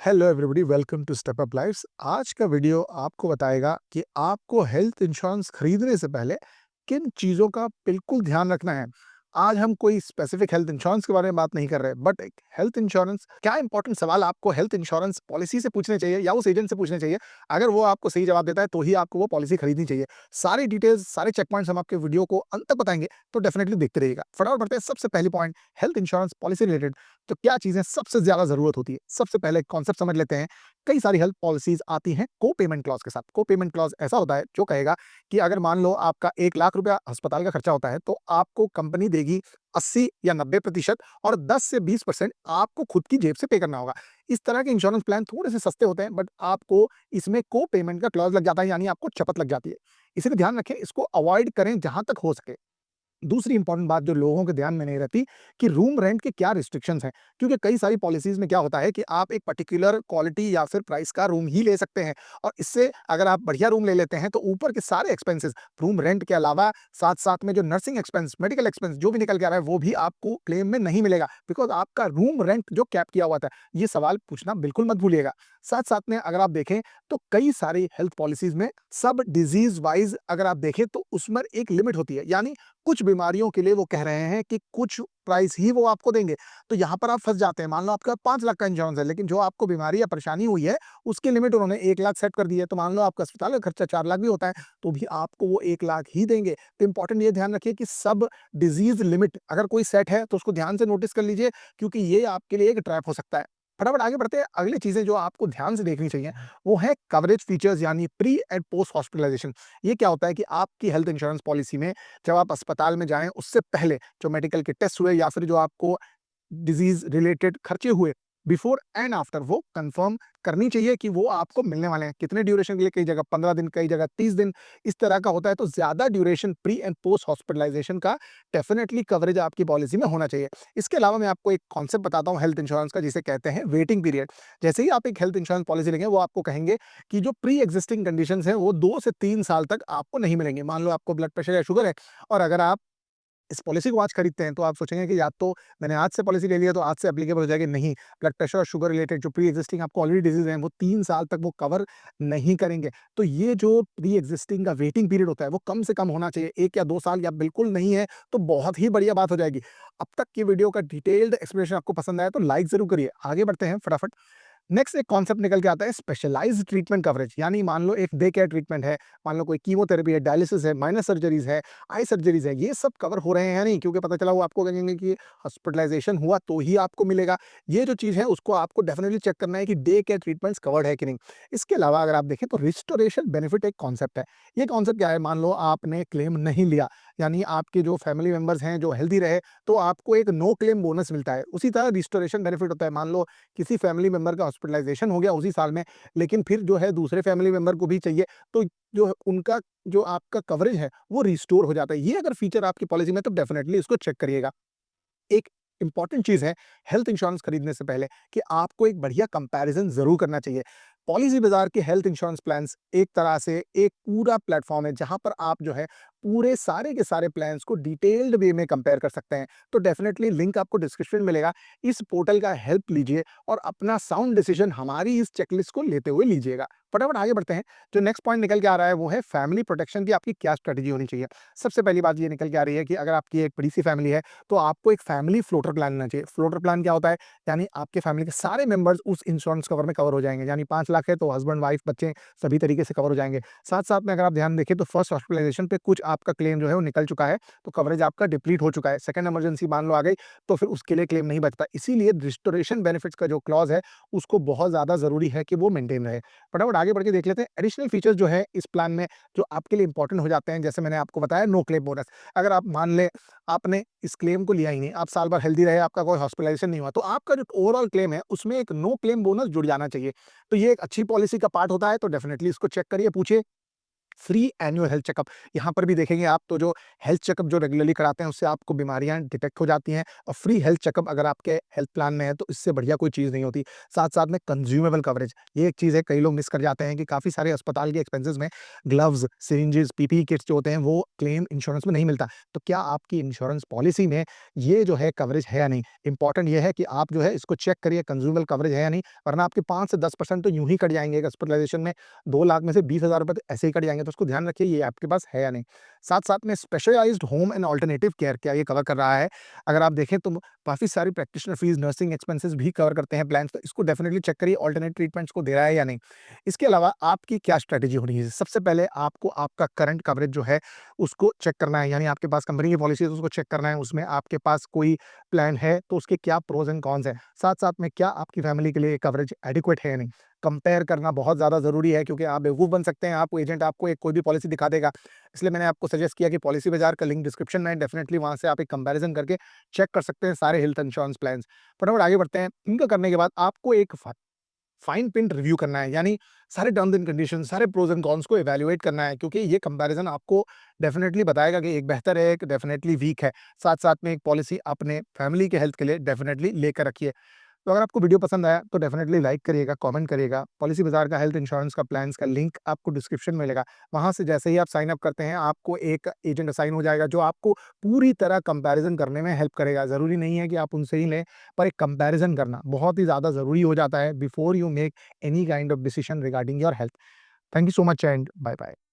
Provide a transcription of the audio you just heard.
Hello everybody, welcome to step up lifes. आज का video आपको बताएगा कि आपको हेल्थ इंश्योरेंस खरीदने से पहले किन चीज़ों का बिल्कुल ध्यान रखना है। आज हम कोई स्पेसिफिक हेल्थ इंश्योरेंस के बारे में बात नहीं कर रहे, बट एक हेल्थ इंश्योरेंस क्या इंपॉर्टेंट सवाल आपको हेल्थ इंश्योरेंस पॉलिसी से पूछने चाहिए या उस एजेंट से पूछने चाहिए। अगर वो आपको सही जवाब देता है तो ही आपको वो पॉलिसी खरीदनी चाहिए। सारी डिटेल्स, सारे चेक पॉइंट्स हम आपके वीडियो को अंत तक बताएंगे, तो डेफिनेटली देखते रहिएगा। फटाफट बढ़ते हैं। सबसे पहली point, health insurance policy related तो क्या चीजें सबसे ज्यादा जरूरत होती है। सबसे पहले कॉन्सेप्ट समझ लेते हैं। कई सारी हेल्थ पॉलिसीज आती हैं को पेमेंट क्लॉज के साथ। को पेमेंट क्लॉज ऐसा होता है जो कहेगा कि अगर मान लो आपका 1 लाख रुपया अस्पताल का खर्चा होता है तो आपको कंपनी देगी 80 या 90% और 10 से 20% आपको खुद की जेब से पे करना होगा। इस तरह के इंश्योरेंस प्लान थोड़े से सस्ते होते हैं, बट आपको इसमें को पेमेंट का क्लॉज लग जाता है, यानी आपको चपत लग जाती है। इसलिए ध्यान रखें, इसको अवॉइड करें जहां तक हो सके। दूसरी इंपॉर्टेंट बात जो लोगों के ध्यान में नहीं रहती कि रूम रेंट के क्या रिस्ट्रिक्शंस हैं, क्योंकि कई सारी पॉलिसीज में क्या होता है कि आप एक पर्टिकुलर क्वालिटी या फिर प्राइस का रूम ही ले सकते हैं, और इससे अगर आप बढ़िया रूम ले लेते हैं तो ऊपर के सारे एक्सपेंसेस रूम रेंट के अलावा साथ साथ में जो नर्सिंग एक्सपेंस, मेडिकल एक्सपेंस जो भी निकल के आ रहा है वो भी आपको क्लेम में नहीं मिलेगा, बिकॉज आपका रूम रेंट जो कैप किया हुआ था। ये सवाल पूछना बिल्कुल मत भूलिएगा। साथ साथ में अगर आप देखें तो कई सारी हेल्थ पॉलिसीज में सब डिजीज वाइज अगर आप देखें तो उसमें एक लिमिट होती है, यानी कुछ बीमारियों के लिए वो कह रहे हैं कि कुछ प्राइस ही वो आपको देंगे। तो यहाँ पर आप फँस जाते हैं। मान लो आपका 5 लाख का इंश्योरेंस है, लेकिन जो आपको बीमारी या परेशानी हुई है, उसकी लिमिट उन्होंने 1 लाख सेट कर दी है। तो मान लो आपका अस्पताल का खर्चा 4 लाख भी होता है, तो भी आपको वो 1 लाख ही देंगे। तो इम्पोर्टेंट ये ध्यान रखिए कि सब डिज़ीज़ लिमिट अगर कोई सेट है, तो उसको ध्यान से नोटिस कर लीजिए, क्योंकि ये आपके लिए एक ट्रैप हो सकता है। फटाफट आगे बढ़ते हैं। अगली चीज़ें जो आपको ध्यान से देखनी चाहिए, वो है कवरेज फीचर्स, यानी प्री एंड पोस्ट हॉस्पिटलाइज़ेशन। ये क्या होता है कि आपकी हेल्थ इंश्योरेंस पॉलिसी में जब आप अस्पताल में जाएँ, उससे पहले जो मेडिकल के टेस्ट हुए या फिर जो आपको डिजीज़ रिलेटेड खर्चे हुए, बिफोर एंड आफ्टर वो कंफर्म करनी चाहिए कि वो आपको मिलने वाले हैं। कितने ड्यूरेशन के लिए, कई जगह 15 दिन, कई जगह 30 दिन, इस तरह का होता है। तो ज़्यादा duration pre and post hospitalisation का डेफिनिटली कवरेज आपकी पॉलिसी में होना चाहिए। इसके अलावा मैं आपको एक कॉन्सेप्ट बताता हूँ हेल्थ इंश्योरेंस का, जिसे कहते हैं वेटिंग पीरियड। जैसे ही आप एक हेल्थ इंश्योरेंस पॉलिसी लेंगे, वो आपको कहेंगे कि जो प्री एक्जिस्टिंग कंडीशंस हैं, वो 2 से 3 साल तक आपको नहीं मिलेंगे। मान लो आपको ब्लड प्रेशर या शुगर है, और अगर आप इस पॉलिसी को आज खरीदते हैं, तो आप सोचेंगे कि या तो मैंने आज से पॉलिसी ले लिया तो आज से एप्लीकेबल हो जाएगी। नहीं, ब्लड प्रेशर और शुगर रिलेटेड जो प्री एक्जिस्टिंग आपको ऑलरेडी डिजीज हैं, वो 3 साल तक वो कवर नहीं करेंगे। तो ये जो प्री एक्जिस्टिंग का वेटिंग पीरियड होता है, वो कम से कम होना चाहिए। 1 या 2 साल, या बिल्कुल नहीं है तो बहुत ही बढ़िया बात हो जाएगी। अब तक की वीडियो का डिटेल्ड एक्सप्लेनेशन आपको पसंद आया तो लाइक ज़रूर करिए। आगे बढ़ते हैं फटाफट। नेक्स्ट एक कॉन्सेप्ट निकल के आता है स्पेशलाइज्ड ट्रीटमेंट कवरेज, यानी मान लो एक डे केयर ट्रीटमेंट है, मान लो कोई कीमोथेरेपी है, डायलिसिस है, माइनर सर्जरीज है, आई सर्जरीज है, ये सब कवर हो रहे हैं या नहीं, क्योंकि पता चला वो आपको कहेंगे कि हॉस्पिटलाइजेशन हुआ तो ही आपको मिलेगा। ये जो चीज़ है उसको आपको डेफिनेटली चेक करना है कि डे केयर ट्रीटमेंट्स कवर्ड है कि नहीं। इसके अलावा अगर आप देखें तो रिस्टोरेशन बेनिफिट एक कॉन्सेप्ट है। ये कॉन्सेप्ट क्या है, मान लो आपने क्लेम नहीं लिया, यानी आपके जो फैमिली मेंबर्स हैं जो हेल्दी रहे, तो आपको एक नो क्लेम बोनस मिलता है। उसी तरह रिस्टोरेशन बेनिफिट होता है। मान लो किसी फैमिली मेंबर का हॉस्पिटलाइजेशन हो गया उसी साल में, लेकिन फिर जो है दूसरे फैमिली मेंबर को भी चाहिए, तो जो है उनका जो आपका कवरेज है वो रिस्टोर हो जाता है। ये अगर फीचर आपकी पॉलिसी में, तो डेफिनेटली इसको चेक करिएगा। एक इंपॉर्टेंट चीज़ है हेल्थ इंश्योरेंस खरीदने से पहले कि आपको एक बढ़िया कंपैरिजन ज़रूर करना चाहिए। पॉलिसी बाजार के हेल्थ इंश्योरेंस प्लान्स एक तरह से एक पूरा प्लेटफॉर्म है, जहां पर आप जो है पूरे सारे के सारे प्लान्स को डिटेल्ड वे में कंपेयर कर सकते हैं। तो डेफिनेटली लिंक आपको डिस्क्रिप्शन में मिलेगा। इस पोर्टल का हेल्प लीजिए और अपना साउंड डिसीजन हमारी इस चेकलिस्ट को लेते हुए लीजिएगा। फटाफट आगे बढ़ते हैं। जो नेक्स्ट पॉइंट निकल के आ रहा है वो है फैमिली प्रोटेक्शन की आपकी क्या स्ट्रेटेजी होनी चाहिए। सबसे पहली बात ये निकल के आ रही है कि अगर आपकी एक बड़ी सी फैमिली है, तो आपको एक फैमिली फ्लोटर प्लान लेना चाहिए। फ्लोटर प्लान क्या होता है, यानी आपके फैमिली के सारे मेंबर्स उस इंश्योरेंस कवर में कवर हो जाएंगे। यानी 5 लाख है तो हस्बैंड, वाइफ, बच्चे सभी तरीके से कवर हो जाएंगे। साथ साथ में अगर आप ध्यान देखें तो फर्स्ट हॉस्पिटलाइजेशन पे कुछ आपका क्लेम जो है वो निकल चुका है, तो कवरेज आपका डिप्लीट हो चुका है। सेकंड इमरजेंसी मान लो आ गई, तो फिर उसके लिए क्लेम नहीं बचता। इसीलिए रिस्टोरेशन बेनिफिट्स का जो क्लॉज है, उसको बहुत ज्यादा जरूरी है कि वो मेंटेन रहे। फटाफट आगे बढ़ के देख लेते हैं एडिशनल फीचर्स जो है इस प्लान में, जो आपके लिए इंपॉर्टेंट हो जाते हैं। जैसे मैंने आपको बताया, नो क्लेम बोनस। अगर आप मान लें आपने इस क्लेम को लिया ही नहीं, आप साल भर हेल्दी रहे, आपका कोई हॉस्पिटलाइजेशन नहीं हुआ, तो आपका जो ओवरऑल क्लेम है उसमें एक नो क्लेम बोनस जुड़ जाना चाहिए। तो ये एक अच्छी पॉलिसी का पार्ट होता है। तो डेफिनेटली इसको चेक करिए, पूछिए फ्री एनुअल हेल्थ चेकअप। यहाँ पर भी देखेंगे आप तो जो हेल्थ चेकअप जो रेगुलरली कराते हैं उससे आपको बीमारियाँ डिटेक्ट हो जाती हैं और फ्री हेल्थ चेकअप अगर आपके हेल्थ प्लान में है तो इससे बढ़िया कोई चीज़ नहीं होती। साथ-साथ में कंज्यूमेबल कवरेज, ये एक चीज़ है कई लोग मिस कर जाते हैं कि काफ़ी सारे अस्पताल के एक्सपेंसेस में ग्लव्स, सिरिंजेस, पीपीई किट्स जो होते हैं वो क्लेम इंश्योरेंस में नहीं मिलता। तो क्या आपकी इंश्योरेंस पॉलिसी में ये जो है कवरेज है या नहीं? इम्पोर्टेंट ये है कि आप जो है इसको चेक करिए कंज्यूमेबल कवरेज है या नहीं, वरना आपके 5 से 10% तो यूँ ही कट जाएँगे। एक हॉस्पिटलाइज़ेशन में 2 लाख में से 20,000 रुपए तो ऐसे ही कट जाएँगे, तो उसको ध्यान रखिए ये आपके पास है या नहीं। साथ-साथ में specialised home and alternative care क्या ये कवर कर रहा है? अगर आप देखें तो काफ़ी सारी प्रैक्टिशनर फीस, नर्सिंग एक्सपेंसेस भी कवर करते हैं प्लान्स, तो इसको डेफिनिटली चेक करिए अल्टरनेट ट्रीटमेंट्स को दे रहा है या नहीं। इसके अलावा आपकी क्या स्ट्रैटेजी होनी है? सबसे पहले आपको आपका करंट कवरेज जो है उसको चेक करना है, यानी आपके पास कंपनी की पॉलिसी है तो उसको चेक करना है, उसमें आपके पास कोई प्लान है तो उसके क्या प्रोस एंड कॉन्स हैं। साथ-साथ में क्या आपकी फैमिली के लिए कवरेज एडिक्वेट है या नहीं? कंपेयर करना बहुत ज़्यादा ज़रूरी है क्योंकि आप बेवकूफ़ बन सकते हैं, आपको एजेंट आपको एक कोई भी पॉलिसी दिखा देगा। इसलिए मैंने आपको सजेस्ट किया कि पॉलिसी बाज़ार का लिंक डिस्क्रिप्शन में है, डेफिनिटली वहाँ से आप एक कंपैरिज़न करके चेक कर सकते हैं सारे हेल्थ इंश्योरेंस प्लान्स। फटाफट आगे बढ़ते हैं। इनका करने के बाद आपको एक फाइन प्रिंट रिव्यू करना है, यानी सारे टर्म्स एंड कंडीशंस, सारे प्रोस एंड कॉन्स को इवैल्यूएट करना है क्योंकि ये कंपैरिज़न आपको डेफिनिटली बताएगा कि एक बेहतर है, एक डेफिनिटली वीक है। साथ-साथ में एक पॉलिसी अपने फैमिली के हेल्थ के लिए डेफिनिटली लेकर रखिए। तो अगर आपको वीडियो पसंद आया तो डेफिनिटली लाइक करिएगा, कमेंट करिएगा। पॉलिसी बाज़ार का हेल्थ इंश्योरेंस का प्लान्स का लिंक आपको डिस्क्रिप्शन में मिलेगा। वहाँ से जैसे ही आप साइन अप करते हैं, आपको एक एजेंट असाइन हो जाएगा जो आपको पूरी तरह कंपैरिज़न करने में हेल्प करेगा। ज़रूरी नहीं है कि आप उनसे ही लें, पर एक कंपैरिज़न करना बहुत ही ज़्यादा ज़रूरी हो जाता है before you make any kind of decision regarding your health. Thank you so much and bye-bye.